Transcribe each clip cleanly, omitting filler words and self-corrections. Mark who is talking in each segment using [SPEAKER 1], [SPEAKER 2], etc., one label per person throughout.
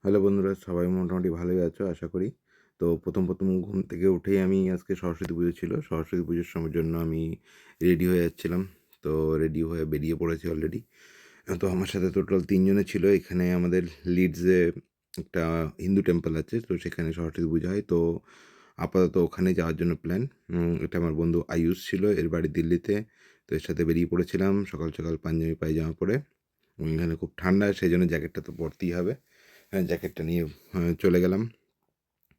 [SPEAKER 1] Hello বন্ধুরা, সবাই মোটামুটি ভালোই আছো আশা করি। তো প্রথম ঘুম থেকে উঠেই আমি আজকে সরস্বতী পুজো ছিল। সরস্বতী পুজোর সময়ের জন্য আমি রেডি হয়ে যাচ্ছিলাম। তো রেডি হয়ে বেরিয়ে পড়েছি অলরেডি। তো আমার সাথে টোটাল ৩ জনে ছিল। এখানে আমাদের লিডসে একটা হিন্দু টেম্পল আছে। তো সেখানে সরস্বতী পুজো হয়। তো আপাতত ওখানে যাওয়ার জন্য প্ল্যান। এটা আমার বন্ধু আয়ুষ ছিল। এর বাড়ি দিল্লিতে। তো এর সাথে বেরিয়ে পড়েছিলাম সকাল পাঞ্জাবি পায়জামা পরে। এখানে খুব ঠান্ডা, সেজন্য জ্যাকেটটা তো পরতেই হবে। হ্যাঁ, জ্যাকেটটা নিয়ে চলে গেলাম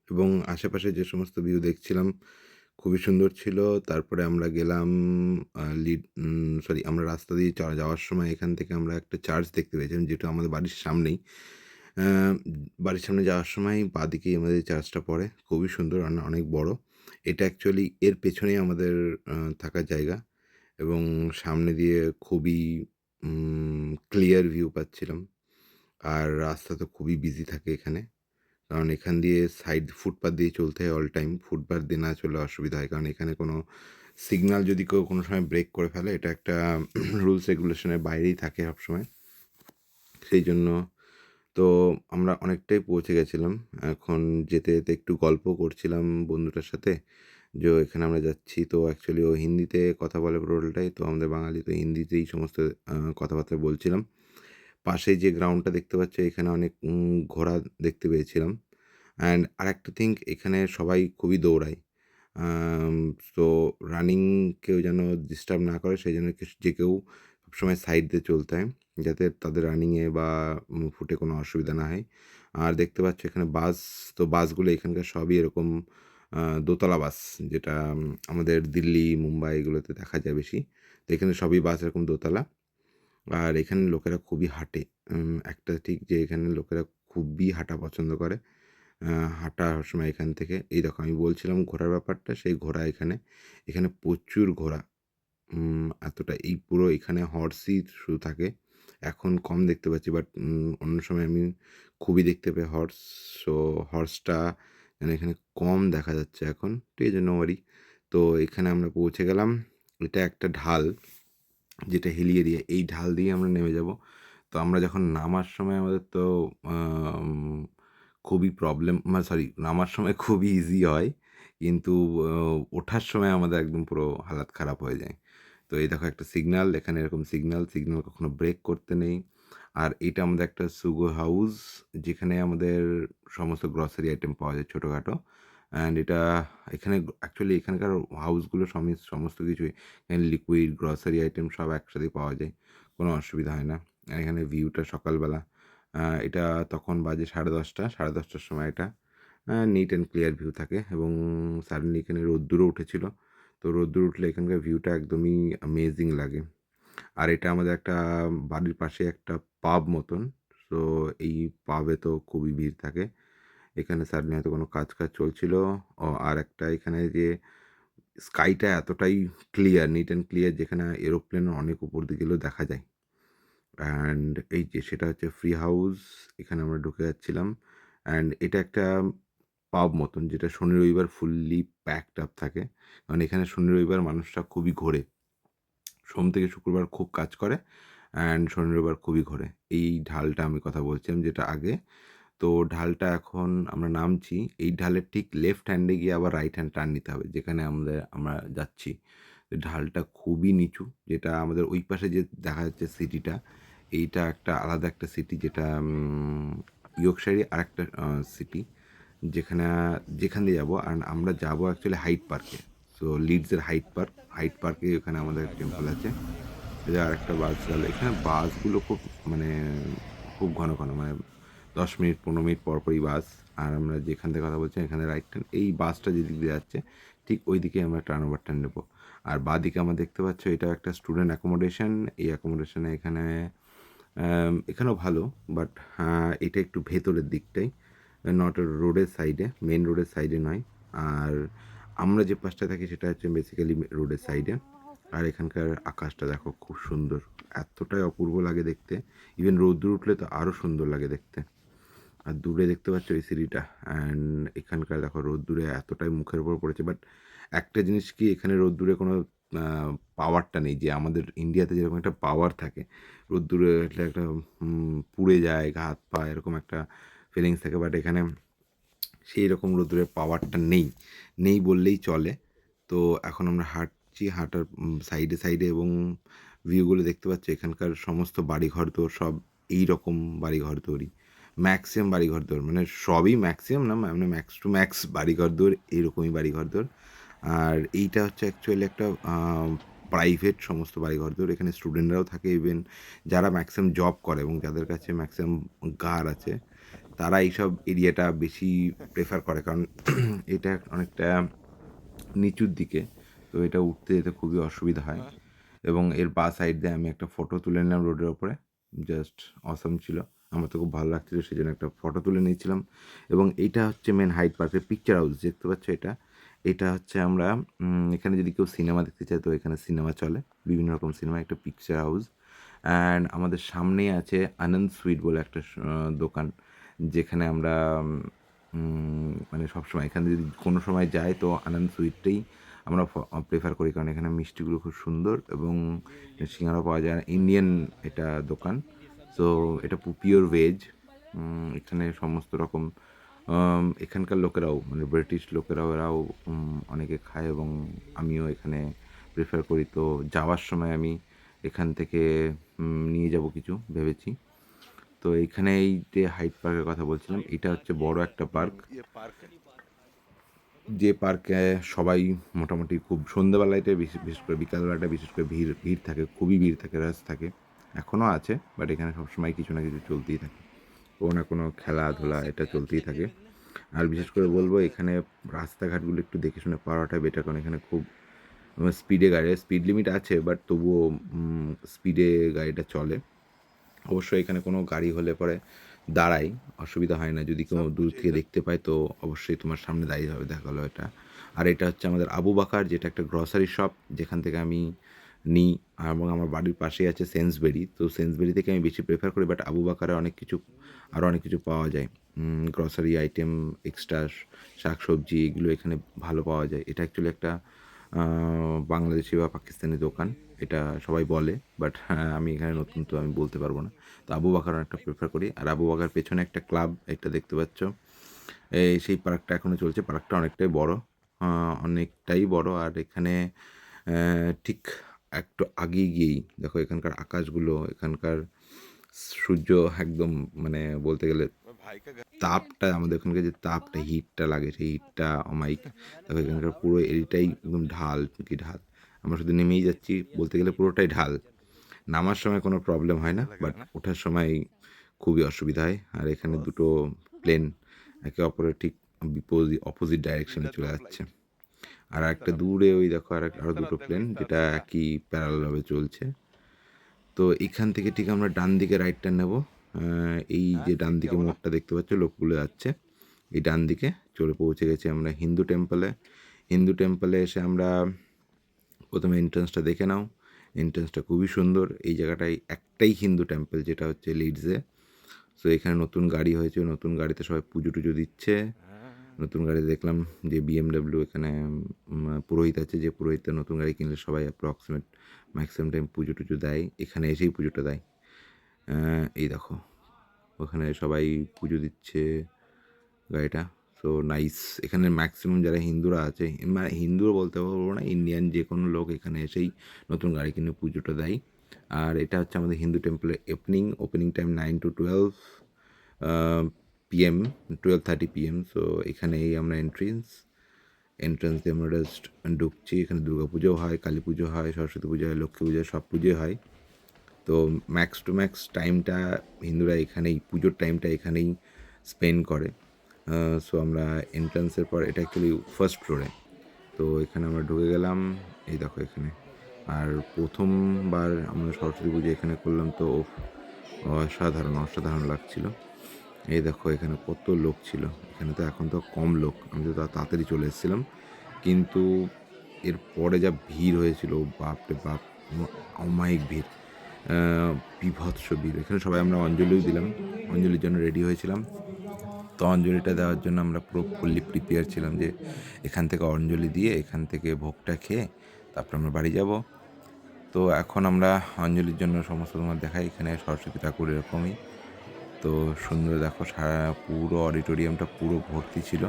[SPEAKER 1] এবং আশেপাশে যে সমস্ত ভিউ দেখছিলাম খুবই সুন্দর ছিল। তারপরে আমরা গেলাম আমরা রাস্তা দিয়ে যাওয়ার সময় এখান থেকে আমরা একটা চার্চ দেখতে পেয়েছিলাম, যেটা আমাদের বাড়ির সামনেই। আ বাড়ির সামনে যাওয়ার সময় বাঁদিকেই আমাদের চার্চটা পড়ে। খুবই সুন্দর আর অনেক বড়। এটা অ্যাকচুয়ালি এর পেছনেই আমাদের থাকার জায়গা এবং সামনে দিয়ে খুবই ক্লিয়ার ভিউ পাচ্ছিলাম। আর রাস্তা তো খুবই বিজি থাকে এখানে। কারণ এখান দিয়ে ফুটপাথ দিয়ে চলতে হয় অল টাইম। ফুটপাথ দিয়ে না চললে অসুবিধা হয়। কারণ এখানে কোনো সিগনাল যদি কেউ কোনো সময় ব্রেক করে ফেলে, এটা একটা রুলস রেগুলেশন এর বাইরেই থাকে সবসময়। সেইজন্য তো আমরা অনেকটাই পৌঁছে গেছিলাম। এখন যেতে একটু গল্প করছিলাম বন্ধুটার সাথে যে এখানে আমরা যাচ্ছি। তো অ্যাকচুয়ালি ও হিন্দিতে কথা বলে পুরোটাই। তো আমাদের বাঙালি তো হিন্দিতেই সমস্ত কথাবার্তা বলছিলাম। পাশেই যে গ্রাউন্ডটা দেখতে পাচ্ছ, এখানে অনেক ঘোড়া দেখতে পেয়েছিলাম। অ্যান্ড আরেকটা এখানে সবাই খুবই দৌড়ায়। আম তো রানিং কেউ যেন ডিস্টার্ব না করে, সেজন্য যে কেউ সবসময় সাইড দিয়ে চলতে হয়, যাতে তাদের রানিংয়ে বা ফুটে কোনো অসুবিধা না হয়। আর দেখতে পাচ্ছ এখানে বাস, তো বাসগুলো এখানকার সবই এরকম দোতলা বাস, যেটা আমাদের দিল্লি, মুম্বাই এগুলোতে দেখা যায় বেশি। তো এখানে সবই বাস এরকম দোতলা। আর এখানে লোকেরা খুবই হাঁটে। একটা ঠিক যে এখানে লোকেরা খুবই হাঁটা পছন্দ করে। আ হাঁটার সময় এখান থেকে এই দেখো আমি বলছিলাম ঘোরার ব্যাপারটা, সেই ঘোড়া এখানে প্রচুর ঘোড়া। এতটা এই পুরো এখানে হর্সই শুধু থাকে। এখন কম দেখতে পাচ্ছি, বাট অন্য সময় আমি খুবই দেখতে পাই হর্স। সো হর্সটা যেন এখানে কম দেখা যাচ্ছে এখন। ঠিক আছে, নো ওয়ারি। তো এখানে আমরা পৌঁছে গেলাম। এটা একটা ঢাল, যেটা হিলি এরিয়া। এই ঢাল দিয়ে আমরা নেমে যাব। তো আমরা যখন নামার সময় আমাদের তো আম খুবই প্রবলেম, সরি, নামার সময় খুবই ইজি হয়। কিন্তু আ ওঠার সময় আমাদের একদম পুরো হালাত খারাপ হয়ে যায়। তো এই দেখো একটা সিগনাল, এখানে এরকম সিগনাল কখনো ব্রেক করতে নেই। আর এটা আমাদের একটা সুগো হাউস, যেখানে আমাদের সমস্ত গ্রসারি আইটেম পাওয়া যায় ছোটখাটো। অ্যান্ড এটা এখানে অ্যাকচুয়ালি এখানকার হাউসগুলো সমস্ত কিছুই এখানে লিকুইড, গ্রসারি আইটেম সব একসাথেই পাওয়া যায়। কোনো অসুবিধা হয় না। আর এখানে ভিউটা সকালবেলা, এটা তখন বাজে 10:30, 10:30টার সময় এটা নিট অ্যান্ড ক্লিয়ার ভিউ থাকে এবং সাডেনলি এখানে রোদ্দুরও উঠেছিল। তো রোদ্দুর উঠলে এখানকার ভিউটা একদমই অ্যামেজিং লাগে। আর এটা আমাদের একটা বাড়ির পাশে একটা পাব মতন। সো এই পাবে তো খুবই ভিড় থাকে। এখানে সাডেনলি হয়তো কোনো কাজ চলছিল। আর একটা এখানে যে স্কাইটা এতটাই ক্লিয়ার, নিট অ্যান্ড ক্লিয়ার, যেখানে এরোপ্লেন অনেক উপর দিয়ে গেলেও দেখা যায়। অ্যান্ড এই যে সেটা হচ্ছে ফ্রি হাউস। এখানে আমরা ঢুকে যাচ্ছিলাম। অ্যান্ড এটা একটা পাব মতন, যেটা শনি রবিবার ফুললি প্যাকড আপ থাকে। কারণ এখানে শনি রবিবার মানুষরা খুবই ঘোরে। সোম থেকে শুক্রবার খুব কাজ করে অ্যান্ড শনি রবিবার খুবই ঘোরে। এই ঢালটা আমি কথা বলছিলাম যেটা আগে। তো ঢালটা এখন আমরা নামছি। এই ঢালের ঠিক লেফট হ্যান্ডে গিয়ে আবার রাইট হ্যান্ড টার্ন নিতে হবে, যেখানে আমরা যাচ্ছি। ঢালটা খুবই নিচু, যেটা আমাদের ওই পাশে যে দেখা যাচ্ছে সিটিটা, এইটা একটা আলাদা একটা সিটি, যেটা ইয়র্কশায়ারে আরেকটা সিটি, যেখানে যেখান দিয়ে যাবো। আর আমরা যাবো অ্যাকচুয়ালি হাইড পার্কে। সো লিডসের হাইড পার্কে ওখানে আমাদের টেম্পল আছে। এই যে আরেকটা বাস গেল। এখানে বাসগুলো খুব মানে খুব ঘন, মানে ১০ মিনিট ১৫ মিনিট পরই বাস। আর আমরা যেখান থেকে কথা বলছি এখানে রাইট টার্ন। এই বাসটা যেদিক দিয়ে যাচ্ছে ঠিক ওই দিকে আমরা টার্ন ওভারটা নেবো। আর বাঁদিকে আমরা দেখতে পাচ্ছ এটাও একটা স্টুডেন্ট অ্যাকোমোডেশন। এই অ্যাকোমোডেশনে এখানেও ভালো, বাট এটা একটু ভেতরের দিকটাই, নট রোডের সাইডে, মেইন রোডের সাইডে নয়। আর আমরা যে পাশটায় থাকি সেটা হচ্ছে বেসিক্যালি রোডের সাইডে। আর এখানকার আকাশটা দেখো খুব সুন্দর, এতটাই অপূর্ব লাগে দেখতে। ইভেন রোদ্দুর উঠলে তো আরও সুন্দর লাগে দেখতে। আর দূরে দেখতে পাচ্ছ এই সিঁড়িটা। অ্যান্ড এখানকার দেখো রোদ্দুরে এতটাই মুখের উপর পড়েছে। বাট একটা জিনিস কি, এখানে রোদ্দুরে কোনো পাওয়ারটা নেই যে আমাদের ইন্ডিয়াতে যেরকম একটা পাওয়ার থাকে। রোদ্দুরে উঠলে একটা পুড়ে যায় গা হাত পা, এরকম একটা ফিলিংস থাকে, বাট এখানে সেই রকম রোদ্দুরের পাওয়ারটা নেই বললেই চলে। তো এখন আমরা হাঁটছি, হাঁটার সাইডে সাইডে এবং ভিউগুলো দেখতে পাচ্ছ, এখানকার সমস্ত বাড়িঘরদোর সব এই রকম বাড়িঘরদোরই, ম্যাক্সিমাম বাড়িঘরদোর, মানে সবই ম্যাক্সিমাম না, মানে ম্যাক্স টু ম্যাক্স বাড়িঘরদোর এইরকমই বাড়িঘরদোর। আর এইটা হচ্ছে অ্যাকচুয়ালি একটা প্রাইভেট সমস্ত বাড়িঘরদোর। এখানে স্টুডেন্টরাও থাকে, ইভেন যারা ম্যাক্সিমাম জব করে এবং যাদের কাছে ম্যাক্সিমাম কার আছে, তারা এইসব এরিয়াটা বেশি প্রেফার করে, কারণ এটা অনেকটা নিচুর দিকে, তো এটা উঠতে যেতে খুবই অসুবিধা হয়। এবং এর বা সাইড দিয়ে আমি একটা ফটো তুলে নিলাম রোডের ওপরে, জাস্ট অসম ছিল, আমার তো খুব ভালো লাগছিলো, সেই জন্য একটা ফটো তুলে নিয়েছিলাম। এবং এইটা হচ্ছে মেন হাইড পার্কের পিকচার হাউস, দেখতে পাচ্ছ এটা হচ্ছে আমরা এখানে যদি কেউ সিনেমা দেখতে চায় তো এখানে সিনেমা চলে, বিভিন্ন রকম সিনেমা, একটা পিকচার হাউস। অ্যান্ড আমাদের সামনেই আছে আনন্দ সুইট বলে একটা দোকান, যেখানে আমরা মানে সবসময় এখানে যদি কোনো সময় যাই তো আনন্দ সুইটটাই আমরা প্রেফার করি, কারণ এখানে মিষ্টিগুলো খুব সুন্দর এবং সিঙ্গারা পাওয়া যায়। ইন্ডিয়ান এটা দোকান, সো এটা পিওর ভেজ। এখানে সমস্ত রকম এখানকার লোকেরাও, মানে ব্রিটিশ লোকেরাও, এরাও অনেকে খায় এবং আমিও এখানে প্রেফার করি। তো যাওয়ার সময় আমি এখান থেকে নিয়ে যাব কিছু ভেবেছি। তো এইখানে এই যে হাইড পার্কের কথা বলছিলাম, এটা হচ্ছে বড় একটা পার্ক, যে পার্কে সবাই মোটামুটি খুব সন্ধ্যেবেলাতে বিশেষ করে বিকালবেলাটা বিশেষ করে ভিড় থাকে, খুবই ভিড় থাকে, রাশ থাকে, এখনও আছে, বাট এখানে সবসময় কিছু না কিছু চলতেই থাকে, কোনো না কোনো খেলাধুলা এটা চলতেই থাকে। আর বিশেষ করে বলবো এখানে রাস্তাঘাটগুলো একটু দেখে শুনে পাওয়াটাই বেটার, কারণ এখানে খুব স্পিড লিমিট আছে, বাট তবুও স্পিডে গাড়িটা চলে। অবশ্যই এখানে কোনো গাড়ি হলে পরে দাঁড়াই, অসুবিধা হয় না, যদি কেউ দূর থেকে দেখতে পায় তো অবশ্যই তোমার সামনে দাঁড়িয়ে হবে, দেখা গেলো এটা। আর এটা হচ্ছে আমাদের আবু বাকার, যেটা একটা গ্রসারি শপ, যেখান থেকে আমি নিই, এবং আমার বাড়ির পাশেই আছে সেন্সবেরি, তো সেন্সবেরি থেকে আমি বেশি প্রেফার করি, বাট আবু বাকারে আরও অনেক কিছু পাওয়া যায়, গ্রসারি আইটেম, এক্সট্রা শাক সবজি, এগুলো এখানে ভালো পাওয়া যায়। এটা অ্যাকচুয়ালি একটা বাংলাদেশি বা পাকিস্তানি দোকান, এটা সবাই বলে, বাট আমি এখানে নতুন তো আমি বলতে পারবো না। তো আবু বাকার অনেকটা প্রেফার করি। আর আবু বাকার পেছনে একটা ক্লাব, এটা দেখতে পাচ্ছ, সেই পার্কটা এখনও চলছে, পার্কটা অনেকটাই বড়। আর এখানে ঠিক একটু আগিয়ে গিয়েই দেখো এখানকার আকাশগুলো, এখানকার সূর্য একদম, মানে বলতে গেলে তাপটা, আমাদের ওখানকার যে তাপটা, হিটটা লাগে, সেই হিটটা অমাইক। দেখো এখানকার পুরো এরিটাই একদম ঢাল, আমরা শুধু নেমেই যাচ্ছি, বলতে গেলে পুরোটাই ঢাল। নামার সময় কোনো প্রবলেম হয় না, বাট ওঠার সময় খুবই অসুবিধা হয়। আর এখানে দুটো প্লেন একে অপরের ঠিক অপোজিট ডাইরেকশনে চলে যাচ্ছে। আর একটা দূরে ওই দেখো আরও দুটো প্লেন, যেটা একই প্যারালালভাবে চলছে। তো এখান থেকে ঠিক আমরা ডান দিকে রাইটটা নেব, এই যে ডান দিকে মোড়টা দেখতে পাচ্ছ, লোকগুলো যাচ্ছে, এই ডান দিকে পৌঁছে গেছি আমরা হিন্দু টেম্পলে এসে আমরা প্রথমে এন্ট্রান্সটা দেখে নাও, এন্ট্রান্সটা খুবই সুন্দর। এই জায়গাটায় একটাই হিন্দু টেম্পল, যেটা হচ্ছে লিডসে। সো এখানে নতুন গাড়ি হয়েছে, নতুন গাড়িতে সবাই পুজো টুজো দিচ্ছে। নতুন গাড়ি দেখলাম যে BMW, এখানে পুরোহিত আছে, যে পুরোহিতটা নতুন গাড়ি কিনলে সবাই ম্যাক্সিমাম টাইম পুজো টুজো দেয়, এখানে এসেই পুজোটা দেয়। এই দেখো ওখানে সবাই পুজো দিচ্ছে গাড়িটা, সো নাইস। এখানে ম্যাক্সিমাম যারা হিন্দুরা আছে, মানে হিন্দুও বলতে পারবো না, ইন্ডিয়ান যে কোনো লোক এখানে এসেই নতুন গাড়ি কিনে পুজোটা দেয়। আর এটা হচ্ছে আমাদের হিন্দু টেম্পলের opening time 9 to 12 PM, 12:30 PM। So এখানেই আমরা এন্ট্রান্স দিয়ে আমরা জাস্ট ঢুকছি। এখানে দুর্গা পুজোও হয়, কালী পুজো হয়, সরস্বতী পুজো হয়, লক্ষ্মী পুজো হয়, সব পুজোই হয়। তো ম্যাক্স টু ম্যাক্স টাইমটা হিন্দুরা এখানেই, পুজোর টাইমটা এখানেই স্পেন্ড করে। সো আমরা এন্ট্রান্সের পর, এটা অ্যাকচুয়ালি ফার্স্ট ফ্লোরে, তো এখানে আমরা ঢুকে গেলাম, এই দেখো এখানে। আর প্রথমবার আমরা সরস্বতী পুজো এখানে করলাম, তো অসাধারণ লাগছিল। এই দেখো এখানে কত লোক ছিল, এখানে তো এখন তো কম লোক, আমি তো তাড়াতাড়ি চলে এসেছিলাম, কিন্তু এরপরে যা ভিড় হয়েছিল, বাপরে বাপ, অমায়িক ভিড়, বীভৎস ভিড়। এখানে সবাই আমরা অঞ্জলিও দিলাম, অঞ্জলির জন্য রেডি হয়েছিলাম। তো অঞ্জলিটা দেওয়ার জন্য আমরা পুরো ফুললি প্রিপেয়ার ছিলাম, যে এখান থেকে অঞ্জলি দিয়ে এখান থেকে ভোগটা খেয়ে তারপর আমরা বাড়ি যাব। তো এখন আমরা অঞ্জলির জন্য সমস্ত তোমার দেখাই, এখানে সরস্বতী ঠাকুর এরকমই। তো সুন্দর দেখো সারা পুরো অডিটোরিয়ামটা পুরো ভর্তি ছিল।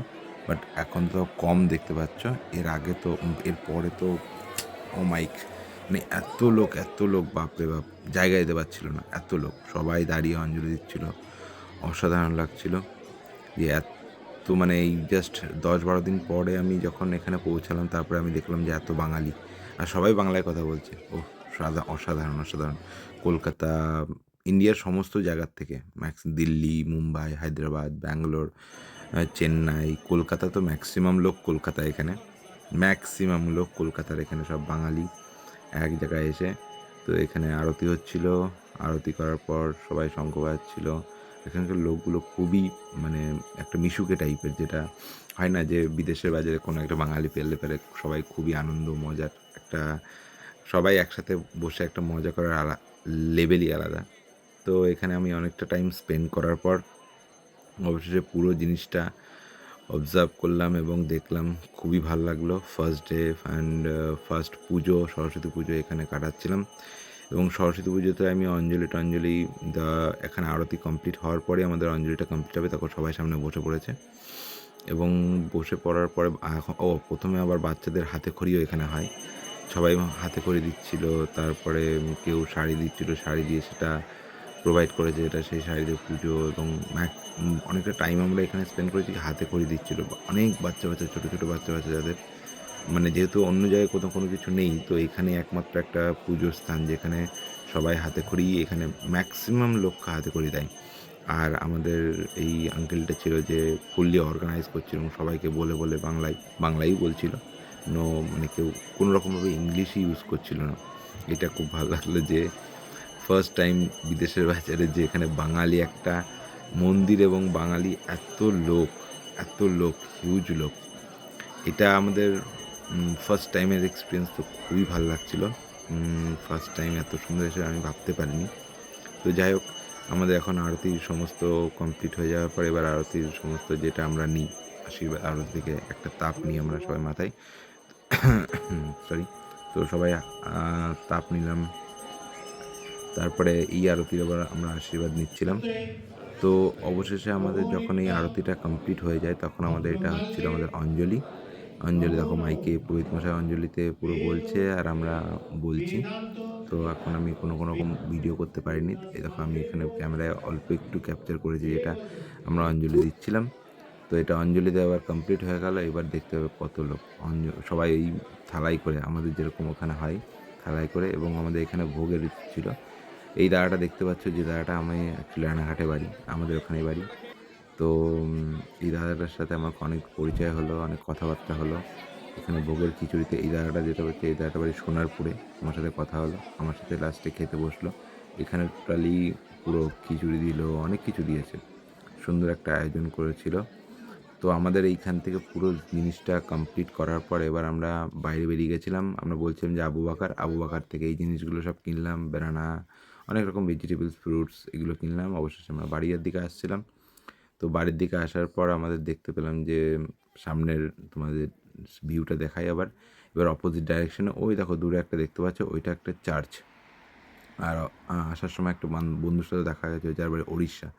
[SPEAKER 1] বাট এখন তো কম দেখতে পাচ্ছ, এর আগে তো এর পরে তো ও মাইক, মানে এত লোক বাপরে বাপ, জায়গা দিতে পারছিল না, এত লোক সবাই দাঁড়িয়ে অঞ্জলি দিচ্ছিল, অসাধারণ লাগছিল। যে এত মানে এই জাস্ট 10-12 দিন পরে আমি যখন এখানে পৌঁছালাম, তারপরে আমি দেখলাম যে এত বাঙালি, আর সবাই বাংলায় কথা বলছে। ও অসাধারণ অসাধারণ। কলকাতা, ইন্ডিয়ার সমস্ত জায়গার থেকে দিল্লি, মুম্বাই, হায়দ্রাবাদ, ব্যাঙ্গালোর, চেন্নাই, কলকাতা তো ম্যাক্সিমাম লোক কলকাতা, এখানে ম্যাক্সিমাম লোক কলকাতার, এখানে সব বাঙালি এক জায়গায় এসে। তো এখানে আরতি হচ্ছিল, আরতি করার পর সবাই শঙ্খ বাজাচ্ছিল। এখানকার লোকগুলো খুবই মানে একটা মিশুকে টাইপের, যেটা হয় না যে বিদেশের বাজারে কোনো একটা বাঙালি পেলে পেলে সবাই খুবই আনন্দ মজার একটা, সবাই একসাথে বসে একটা মজা করার লেভেলই আলাদা। তো এখানে আমি অনেকটা টাইম স্পেন্ড করার পর অবশেষে পুরো জিনিসটা অবজার্ভ করলাম এবং দেখলাম, খুবই ভালো লাগলো। ফার্স্ট ডে অ্যান্ড ফার্স্ট পুজো, সরস্বতী পুজো এখানে কাটাচ্ছিলাম। এবং সরস্বতী পুজোতে আমি অঞ্জলি এখানে আরতি কমপ্লিট হওয়ার পরে আমাদের অঞ্জলিটা কমপ্লিট হবে, তখন সবাই সামনে বসে পড়েছে। এবং বসে পড়ার পরে প্রথমে আবার বাচ্চাদের হাতে খড়িও এখানে হয়, সবাই হাতে খড়ি দিচ্ছিল। তারপরে কেউ শাড়ি দিচ্ছিল, শাড়ি দিয়ে সেটা প্রোভাইড করেছে, এটা সেই শাড়ি দিয়ে পুজো। এবং অনেকটা টাইম আমরা এখানে স্পেন্ড করেছি, হাতে খড়ি দিচ্ছিল অনেক বাচ্চা ছোটো ছোটো বাচ্চা যাদের, মানে যেহেতু অন্য জায়গায় কোথাও কোনো কিছু নেই, তো এখানে একমাত্র একটা পুজোর স্থান যেখানে সবাই হাতে খড়ি, এখানে ম্যাক্সিমাম লোককে হাতে খড়ি দেয়। আর আমাদের এই আঙ্কেলটা ছিল যে ফুললি অর্গানাইজ করছিল এবং সবাইকে বলে বলে বাংলাই বলছিল, মানে কেউ কোনো রকমভাবে ইংলিশই ইউজ করছিল না। এটা খুব ভালো লাগলো যে ফার্স্ট টাইম বিদেশের বাজারে যে এখানে বাঙালি একটা মন্দির এবং বাঙালি এত লোক হিউজ লোক, এটা আমাদের ফার্স্ট টাইমের এক্সপিরিয়েন্স। তো খুবই ভালো লাগছিলো, ফার্স্ট টাইম এত সুন্দর হিসেবে আমি ভাবতে পারিনি। তো যাই হোক, আমাদের এখন আরতির সমস্ত কমপ্লিট হয়ে যাওয়ার পর এবার আরতির সমস্ত যেটা আমরা নিই, আশীর্বাদ আরতি থেকে একটা তাপ নিই আমরা সবাই মাথায়, সরি। তো সবাই তাপ নিলাম, তারপরে এই আরতির আবার আমরা আশীর্বাদ নিচ্ছিলাম। তো অবশেষে আমাদের যখন এই আরতিটা কমপ্লিট হয়ে যায়, তখন আমাদের এটা হচ্ছিল আমাদের অঞ্জলি। দেখো মাইকে পুরোহিত মশাই অঞ্জলিতে পুরো বলছে আর আমরা বলছি। তো এখন আমি কোনো রকম ভিডিও করতে পারিনি, এই দেখো আমি এখানে ক্যামেরায় অল্প একটু ক্যাপচার করেছি, যেটা আমরা অঞ্জলি দিচ্ছিলাম। তো এটা অঞ্জলি দেওয়ার কমপ্লিট হয়ে গেল। এবার দেখতে হবে কত লোক, সবাই এই থালাই করে, আমাদের যেরকম ওখানে হয় থালাই করে। এবং আমাদের এখানে ভোগের ছিল। এই দাদাটা দেখতে পাচ্ছ, যে দাদাটা, আমি অ্যাকচুয়ালি রানাঘাটে বাড়ি, আমাদের ওখানেই বাড়ি। তো এই দাদাটার সাথে আমার অনেক পরিচয় হলো, অনেক কথাবার্তা হলো এখানে ভোগের খিচুড়িতে। এই দাদাটা যেটা হচ্ছে, এই দাদাটা বাড়ি সোনারপুরে, আমার সাথে কথা হলো, আমার সাথে লাস্টে খেতে বসলো। এখানে টোটালি পুরো খিচুড়ি দিল, অনেক কিছু দিয়েছে, সুন্দর একটা আয়োজন করেছিল। তো আমাদের এইখান থেকে পুরো জিনিসটা কমপ্লিট করার পর এবার আমরা বাইরে বেরিয়ে গেছিলাম। আমরা বলছিলাম যে আবু বাকার থেকে এই জিনিসগুলো সব কিনলাম, বেনানা, অনেক রকম ভেজিটেবলস, ফ্রুটস, এগুলো কিনলাম। অবশেষে আমরা বাড়ির দিকে আসছিলাম। তো বাড়ির দিকে আসার পর আমাদের দেখতে পেলাম যে সামনের তোমাদের ভিউটা দেখাই আবার, এবার অপোজিট ডাইরেকশনে ওই দেখো দূরে একটা দেখতে পাচ্ছ, ওইটা একটা চার্চ। আর আসার সময় একটা বন্ধুর সাথে দেখা গেছে, যার বাড়ি উড়িষ্যা,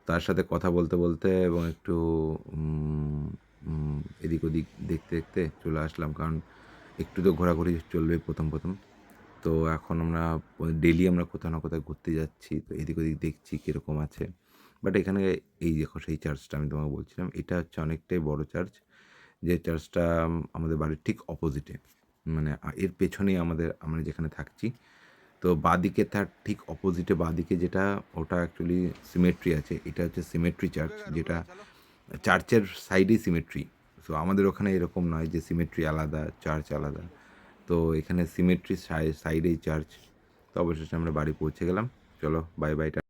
[SPEAKER 1] তার সাথে কথা বলতে বলতে এবং একটু এদিক ওদিক দেখতে দেখতে চলে আসলাম, কারণ একটু তো ঘোরাঘুরি চলবে প্রথম। তো এখন আমরা ডেলি আমরা কোথাও না কোথাও ঘুরতে যাচ্ছি, তো এদিক ওদিক দেখছি কীরকম আছে। বাট এখানে এই দেখো সেই চার্চটা আমি তোমাকে বলছিলাম, এটা হচ্ছে অনেকটাই বড় চার্চ, যে চার্চটা আমাদের বাড়ির ঠিক অপোজিটে, মানে এর পেছনেই আমরা যেখানে থাকছি। তো বাঁদিকে তার ঠিক অপোজিটে বাঁদিকে যেটা, ওটা অ্যাকচুয়ালি সিমেট্রি আছে, এটা হচ্ছে সিমেট্রি চার্চ, যেটা চার্চের সাইডেই সিমেট্রি। সো আমাদের ওখানে এরকম নয় যে সিমেট্রি আলাদা চার্চ আলাদা, তো এখানে সিমেট্রি সাইডেই চার্চ। তো অবশেষে আমরা বাড়ি পৌঁছে গেলাম। চলো বাই বাই।